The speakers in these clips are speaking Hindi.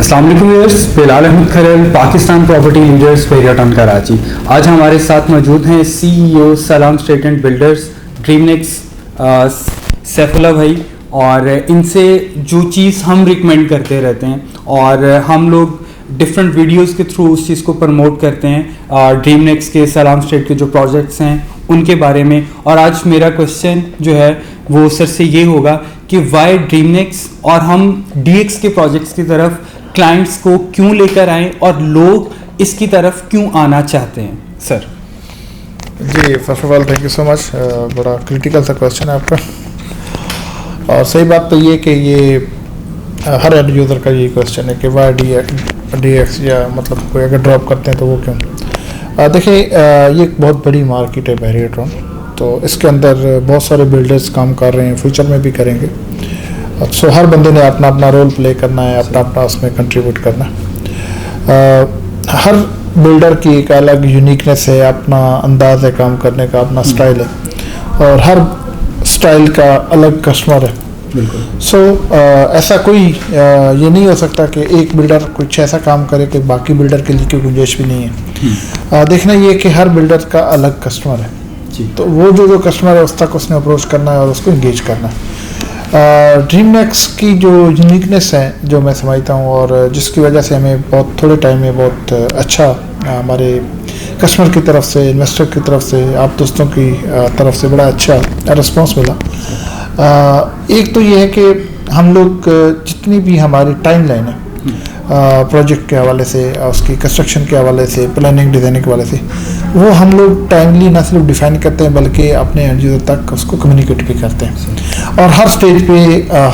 अस्सलाम वालेकुम व्यूअर्स, बिलाल अहमद खरल, पाकिस्तान प्रॉपर्टी लीडर्स पेरियाटन कराची। आज हमारे साथ मौजूद हैं सीईओ सलाम स्टेट एंड बिल्डर्स ड्रीमनेक्स सैफुल्लाह भाई। और इनसे जो चीज़ हम रिकमेंड करते रहते हैं और हम लोग डिफरेंट वीडियोस के थ्रू उस चीज़ को प्रमोट करते हैं ड्रीमनेक्स के सलाम स्टेट के जो प्रोजेक्ट्स हैं उनके बारे में। और आज मेरा क्वेश्चन जो है वो सर से ये होगा कि वाई ड्रीमनेक्स और हम डीएक्स के प्रोजेक्ट्स की तरफ क्लाइंट्स को क्यों लेकर आएँ और लोग इसकी तरफ क्यों आना चाहते हैं सर। जी, first of all thank you so much. बड़ा क्रिटिकल सा क्वेश्चन है आपका। और सही बात तो ये कि ये हर एंड यूज़र का ये क्वेश्चन है कि वाई डीएक्स या मतलब कोई अगर ड्रॉप करते हैं तो वो क्यों। देखिए, ये एक बहुत बड़ी मार्केट है पेरियाटन, तो इसके अंदर बहुत सारे बिल्डर्स काम कर रहे हैं, फ्यूचर में भी करेंगे। सो हर बंदे ने अपना अपना रोल प्ले करना है, अपना अपना उसमें कंट्रीब्यूट करना है। हर बिल्डर की एक अलग यूनिकनेस है, अपना अंदाज है काम करने का, अपना स्टाइल है और हर स्टाइल का अलग कस्टमर है। सो ऐसा कोई ये नहीं हो सकता कि एक बिल्डर कुछ ऐसा काम करे कि बाकी बिल्डर के लिए कोई गुंजाइश भी नहीं है। देखना ये कि हर बिल्डर का अलग कस्टमर है, तो वो जो कस्टमर है उस तक उसने अप्रोच करना है और उसको इंगेज करना है। ड्रीमनेक्स की जो यूनिकनेस है जो मैं समझता हूँ और जिसकी वजह से हमें बहुत थोड़े टाइम में बहुत अच्छा हमारे कस्टमर की तरफ से, इन्वेस्टर की तरफ से, आप दोस्तों की तरफ से बड़ा अच्छा रिस्पांस मिला। एक तो ये है कि हम लोग जितनी भी हमारी टाइम लाइन है प्रोजेक्ट के हवाले से, उसकी कंस्ट्रक्शन के हवाले से, प्लानिंग डिज़ाइनिंग के हवाले से, वो हम लोग टाइमली ना सिर्फ डिफाइन करते हैं बल्कि अपने एंड यूज़र तक उसको कम्युनिकेट भी करते हैं। और हर स्टेज पे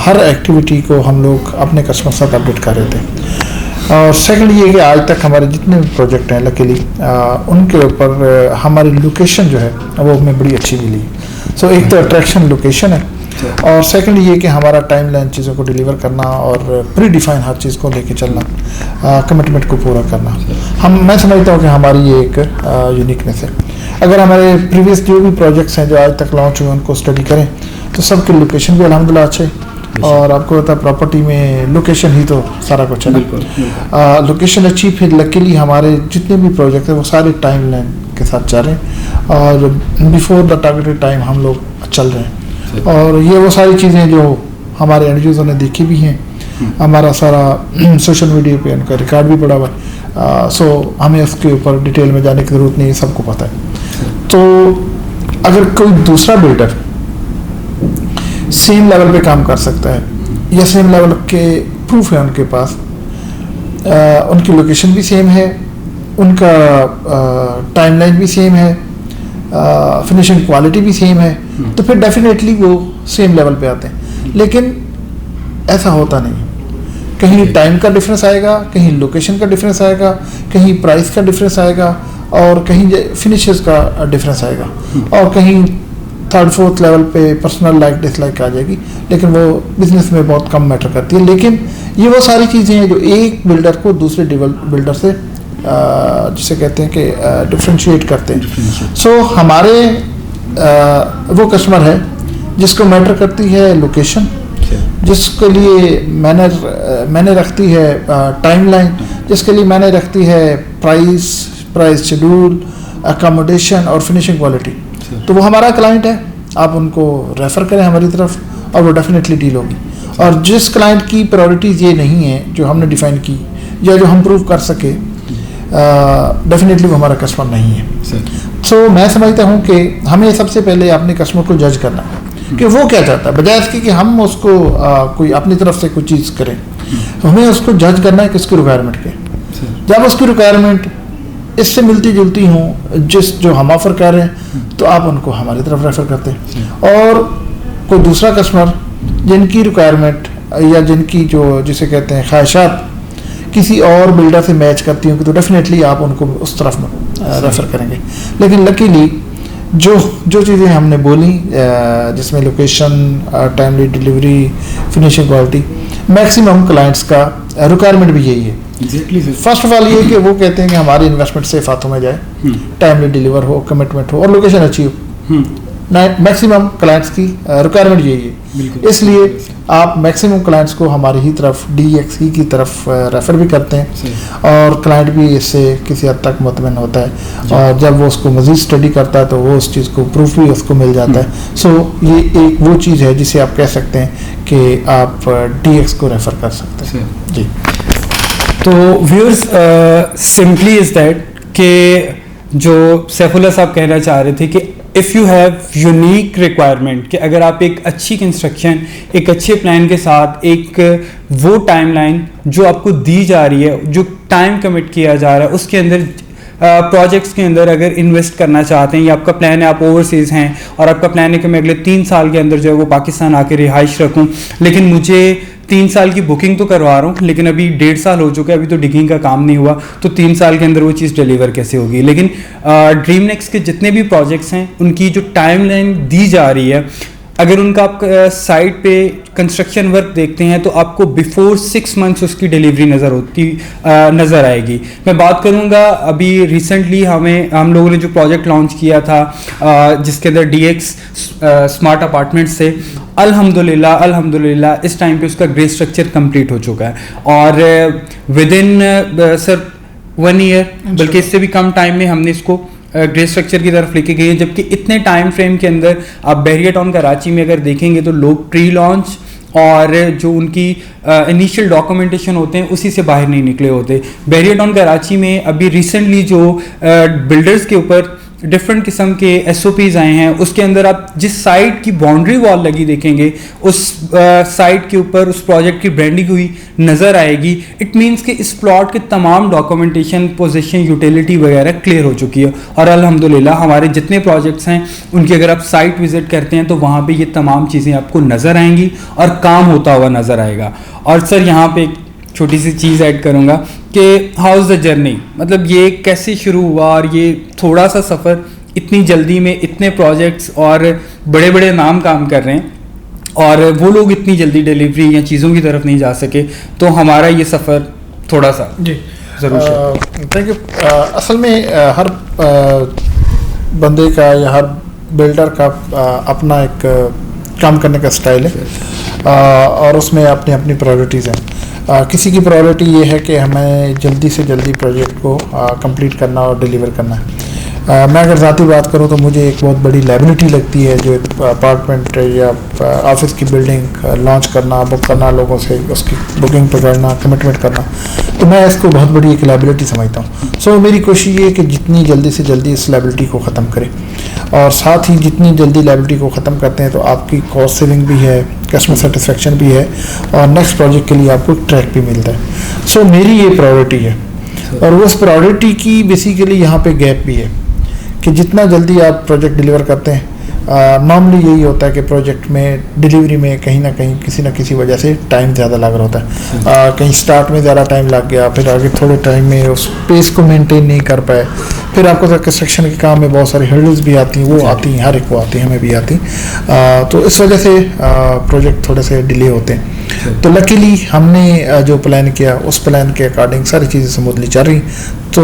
हर एक्टिविटी को हम लोग अपने कस्टमर साथ अपडेट कर रहे थे। और सेकंड ये कि आज तक हमारे जितने भी प्रोजेक्ट हैं लकीली उनके ऊपर हमारी लोकेशन जो है वो हमें बड़ी अच्छी मिली। सो एक तो अट्रैक्शन लोकेशन है और सेकंड ये कि हमारा टाइम लाइन चीज़ों को डिलीवर करना और प्री डिफाइन हर चीज़ को लेके चलना, कमिटमेंट को पूरा करना। मैं समझता हूँ कि हमारी ये एक यूनिकनेस है। अगर हमारे प्रीवियस जो भी प्रोजेक्ट्स हैं जो आज तक लॉन्च हुए उनको स्टडी करें तो सबके लोकेशन भी अल्हम्दुलिल्लाह अच्छे। और आपको पता है प्रॉपर्टी में लोकेशन ही तो सारा कुछ है ना। लोकेशन अच्छी, फिर लकीली हमारे जितने भी प्रोजेक्ट हैं वो सारे टाइम लाइन के साथ चल रहे हैं और बिफोर द टारगेटेड टाइम हम लोग चल रहे हैं। और ये वो सारी चीज़ें जो हमारे एंड यूज़र ने देखी भी हैं, हमारा सारा सोशल मीडिया पे उनका रिकॉर्ड भी पड़ा हुआ है। सो हमें उसके ऊपर डिटेल में जाने की ज़रूरत नहीं है, सबको पता है। तो अगर कोई दूसरा बिल्डर सेम लेवल पे काम कर सकता है या सेम लेवल के प्रूफ है उनके पास, उनकी लोकेशन भी सेम है, उनका टाइमलाइन भी सेम है, फिनिशिंग क्वालिटी भी सेम है, तो फिर डेफिनेटली वो सेम लेवल पे आते हैं। लेकिन ऐसा होता नहीं, कहीं टाइम का डिफरेंस आएगा, कहीं लोकेशन का डिफरेंस आएगा, कहीं प्राइस का डिफरेंस आएगा और कहीं फिनिशेस का डिफरेंस आएगा और कहीं थर्ड फोर्थ लेवल पे पर्सनल लाइक डिसलाइक आ जाएगी, लेकिन वो बिजनेस में बहुत कम मैटर करती है। लेकिन ये वो सारी चीज़ें हैं जो एक बिल्डर को दूसरे बिल्डर से जिसे कहते हैं कि डिफ्रेंशिएट करते हैं। सो हमारे वो कस्टमर है जिसको मैटर करती है लोकेशन, जिसके लिए मैंने रखती है टाइमलाइन, जिसके लिए मैंने रखती है प्राइस शेड्यूल, अकोमोडेशन और फिनिशिंग क्वालिटी। तो वो हमारा क्लाइंट है, आप उनको रेफ़र करें हमारी तरफ और वो डेफिनेटली डील होगी। और जिस क्लाइंट की प्रायोरिटीज़ ये नहीं है जो हमने डिफ़ाइन की या जो हम प्रूव कर सके, डेफिनेटली वो हमारा कस्टमर नहीं है। सो मैं समझता हूँ कि हमें सबसे पहले अपने कस्टमर को जज करना कि वो क्या चाहता है, बजाय इसके कि हम उसको कोई अपनी तरफ से कुछ चीज़ करें। हमें उसको जज करना है कि उसकी रिक्वायरमेंट के, जब उसकी रिक्वायरमेंट इससे मिलती जुलती हूँ जो हम ऑफर कर रहे हैं तो आप उनको हमारी तरफ रेफर करते हैं। और कोई दूसरा कस्टमर जिनकी रिक्वायरमेंट या जिनकी जो जिसे कहते हैं ख्वाहिशात किसी और बिल्डर से मैच करती होंगी तो डेफिनेटली आप उनको उस तरफ रेफ़र करेंगे। लेकिन लकीली जो चीज़ें हमने बोली जिसमें location, timely delivery, finishing quality, maximum clients का रिक्वायरमेंट भी यही है। फर्स्ट ऑफ ऑल ये कि वो कहते हैं कि हमारी इन्वेस्टमेंट सेफ हाथों में जाए, टाइमली डिलीवर हो, कमिटमेंट हो और लोकेशन अच्छी हो। मैक्सिमम क्लाइंट्स की रिक्वायरमेंट यही है, बिल्कुल। इसलिए आप मैक्सिमम क्लाइंट्स को हमारी ही तरफ DXE की तरफ रेफ़र भी करते हैं और क्लाइंट भी इससे किसी हद तक मुतमईन होता है और जब वो उसको मज़ीद स्टडी करता है तो वो उस चीज़ को प्रूफ भी उसको मिल जाता है। सो ये एक वो चीज़ है जिसे आप कह सकते हैं कि आप DX को रेफ़र कर सकते हैं जी। तो व्यूअर्स सिंपली इज दैट कि जो सैफुल्लाह साहब कहना चाह रहे थे कि if you have unique requirement, कि अगर आप एक अच्छी कंस्ट्रक्शन, एक अच्छे प्लान के साथ एक वो टाइमलाइन जो आपको दी जा रही है, जो टाइम कमिट किया जा रहा है, उसके अंदर प्रोजेक्ट्स के अंदर अगर इन्वेस्ट करना चाहते हैं या आपका प्लान है आप ओवरसीज़ हैं और आपका प्लान है कि मैं अगले 3 साल के अंदर जो है वो पाकिस्तान आके रिहाइश रखूं, लेकिन मुझे 3 साल की बुकिंग तो करवा रहा हूँ लेकिन अभी 1.5 साल हो चुका है, अभी तो डिगिंग का काम नहीं हुआ, तो 3 साल के अंदर वो चीज़ डिलीवर कैसे होगी। लेकिन ड्रीमनेक्स के जितने भी प्रोजेक्ट्स हैं उनकी जो टाइमलाइन दी जा रही है, अगर उनका आप साइट पे कंस्ट्रक्शन वर्क देखते हैं तो आपको बिफोर 6 मंथ्स उसकी डिलीवरी नज़र आएगी। मैं बात करूंगा अभी रिसेंटली हम लोगों ने जो प्रोजेक्ट लॉन्च किया था जिसके अंदर DX स्मार्ट अपार्टमेंट्स से, अल्हम्दुलिल्लाह इस टाइम पे उसका ग्रे स्ट्रक्चर कंप्लीट हो चुका है और विद इन सर 1 ईयर, बल्कि इससे भी कम टाइम में हमने इसको ग्रे स्ट्रक्चर की तरफ लेके गई है। जबकि इतने टाइम फ्रेम के अंदर आप बहरिया टाउन कराची में अगर देखेंगे तो लोग प्री लॉन्च और जो उनकी इनिशियल डॉक्यूमेंटेशन होते हैं उसी से बाहर नहीं निकले होते। बहरिया टाउन कराची में अभी रिसेंटली जो बिल्डर्स के ऊपर डिफरेंट किस्म के SOPs आए हैं, उसके अंदर आप जिस साइट की बाउंड्री वॉल लगी देखेंगे उस साइट के ऊपर उस प्रोजेक्ट की ब्रांडिंग हुई नज़र आएगी। इट मीन्स कि इस प्लॉट के तमाम डॉक्यूमेंटेशन, पोजीशन, यूटिलिटी वगैरह क्लियर हो चुकी है और अल्हम्दुलिल्लाह हमारे जितने प्रोजेक्ट्स हैं उनकी अगर आप साइट विजिट करते हैं तो वहाँ पे ये तमाम चीज़ें आपको नज़र आएंगी और काम होता हुआ नज़र आएगा। और सर यहाँ पे एक छोटी सी चीज़ ऐड करूँगा कि हाउ इज़ द जर्नी, मतलब ये कैसे शुरू हुआ और ये थोड़ा सा सफ़र इतनी जल्दी में इतने प्रोजेक्ट्स और बड़े बड़े नाम काम कर रहे हैं और वो लोग इतनी जल्दी डिलीवरी या चीज़ों की तरफ नहीं जा सके, तो हमारा ये सफ़र थोड़ा सा जी ज़रूर। Thank you. असल में हर बंदे का या हर बिल्डर का अपना एक काम करने का स्टाइल है और उसमें अपनी अपनी प्रायोरिटीज़ हैं। किसी की प्रायोरिटी ये है कि हमें जल्दी से जल्दी प्रोजेक्ट को कंप्लीट करना और डिलीवर करना है। मैं अगर ज़ाती बात करूँ तो मुझे एक बहुत बड़ी लायबिलिटी लगती है जो एक अपार्टमेंट या ऑफिस की बिल्डिंग लॉन्च करना, बुक करना, लोगों से उसकी बुकिंग पकड़ना, कमिटमेंट करना, तो मैं इसको बहुत बड़ी एक लायबिलिटी समझता हूँ। सो मेरी कोशिश ये है कि जितनी जल्दी से जल्दी इस लायबिलिटी को ख़त्म करें और साथ ही जितनी जल्दी लायबिलिटी को ख़त्म करते हैं तो आपकी कॉस्ट सेविंग भी है, कस्टमर सेटिस्फेक्शन भी है और नेक्स्ट प्रोजेक्ट के लिए आपको ट्रैक भी मिलता है। सो मेरी ये प्रायोरिटी है और उस प्रायोरिटी की बेसिकली यहाँ पे गैप भी है कि जितना जल्दी आप प्रोजेक्ट डिलीवर करते हैं, नॉर्मली यही होता है कि प्रोजेक्ट में डिलीवरी में कहीं ना कहीं किसी न किसी वजह से टाइम ज़्यादा लग रहा होता है। कहीं स्टार्ट में ज़्यादा टाइम लग गया, फिर आगे थोड़े टाइम में उस पेस को मेंटेन नहीं कर पाए, फिर आपको कंस्ट्रक्शन के काम में बहुत सारी हर्डल्स भी आती हैं, वो आती हैं, हर एक को आती हैं, हमें भी आती तो इस वजह से प्रोजेक्ट थोड़े से डिले होते हैं। तो लकीली हमने जो प्लान किया उस प्लान के अकॉर्डिंग सारी चीज़ें स्मूथली चल रही, तो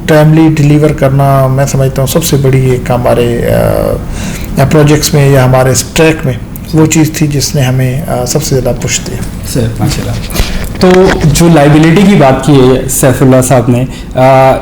टाइमली डिलीवर करना मैं समझता हूँ सबसे बड़ी एक हमारे प्रोजेक्ट्स में या हमारे ट्रैक में वो चीज़ थी जिसने हमें सबसे ज़्यादा पुश दिया। सर माशाल्लाह। तो जो लाइबिलिटी की बात की है सैफुल्लाह साहब ने,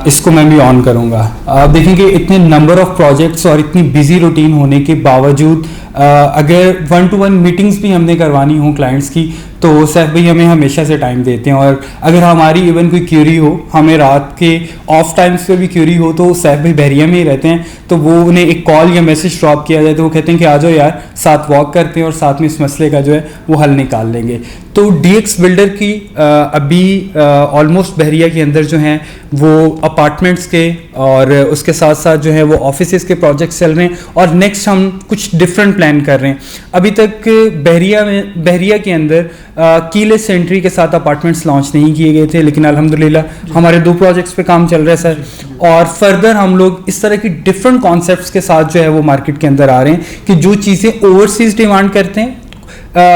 इसको मैं भी ऑन करूँगा। आप देखेंगे इतने नंबर ऑफ़ प्रोजेक्ट्स और इतनी बिजी रूटीन होने के बावजूद अगर 1-to-1 मीटिंग्स भी हमने करवानी हो क्लाइंट्स की तो सैफ भाई हमें हमेशा से टाइम देते हैं और अगर हमारी इवन कोई क्यूरी हो, हमें रात के ऑफ टाइम्स पे भी क्यूरी हो तो सैफ भाई बहरिया में ही रहते हैं, तो वो उन्हें एक कॉल या मैसेज ड्रॉप किया जाए तो वो कहते हैं कि आ जाओ यार, साथ वॉक करते हैं और साथ में इस मसले का जो है वो हल निकाल लेंगे। तो DX बिल्डर की अभी ऑलमोस्ट बहरिया के अंदर जो हैं वो अपार्टमेंट्स के और उसके साथ साथ जो है वो ऑफिसेस के प्रोजेक्ट्स चल रहे हैं और नेक्स्ट हम कुछ डिफरेंट प्लान कर रहे हैं। अभी तक बहरिया के अंदर कीलेस एंट्री के साथ अपार्टमेंट्स लॉन्च नहीं किए गए थे, लेकिन अल्हम्दुलिल्लाह हमारे 2 प्रोजेक्ट्स पे काम चल रहा है सर, और फर्दर हम लोग इस तरह की डिफरेंट कॉन्सेप्ट्स के साथ जो है वो मार्केट के अंदर आ रहे हैं कि जो चीज़ें ओवरसीज डिमांड करते हैं।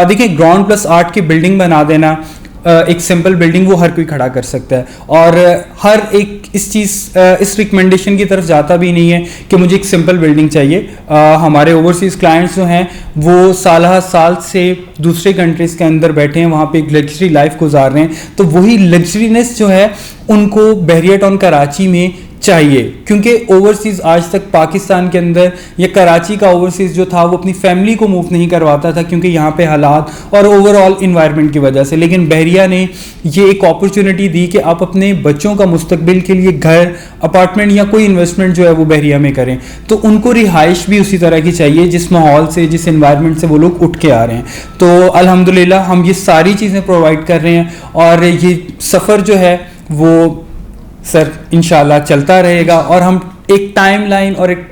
देखिए ग्राउंड +8 की बिल्डिंग बना देना एक सिंपल बिल्डिंग वो हर कोई खड़ा कर सकता है, और हर एक इस रिकमेंडेशन की तरफ जाता भी नहीं है कि मुझे एक सिंपल बिल्डिंग चाहिए। हमारे ओवरसीज़ क्लाइंट्स जो हैं वो साल से दूसरे कंट्रीज़ के अंदर बैठे हैं, वहाँ पे एक लग्जरी लाइफ गुजार रहे हैं, तो वही लग्जरीनेस जो है उनको बहरिया टाउन कराची में चाहिए, क्योंकि ओवरसीज़ आज तक पाकिस्तान के अंदर या कराची का ओवरसीज़ जो था वो अपनी फैमिली को मूव नहीं करवाता था, क्योंकि यहाँ पे हालात और ओवरऑल इन्वायरमेंट की वजह से। लेकिन बहरिया ने ये एक अपॉर्चुनिटी दी कि आप अपने बच्चों का मुस्तकबिल के लिए घर, अपार्टमेंट या कोई इन्वेस्टमेंट जो है वो बहरिया में करें, तो उनको रिहाइश भी उसी तरह की चाहिए जिस माहौल से, जिस इन्वायरमेंट से वो लोग उठ के आ रहे हैं। तो अल्हम्दुलिल्लाह हम ये सारी चीज़ें प्रोवाइड कर रहे हैं, और ये सफ़र जो है वो सर इंशाल्लाह चलता रहेगा, और हम एक टाइमलाइन और एक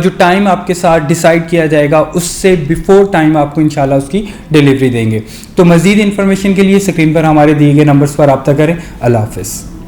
जो टाइम आपके साथ डिसाइड किया जाएगा उससे बिफोर टाइम आपको इंशाल्लाह उसकी डिलीवरी देंगे। तो मज़ीद इन्फॉर्मेशन के लिए स्क्रीन पर हमारे दिए गए नंबर्स पर रब्ता करें। अल्लाह हाफ़िज़।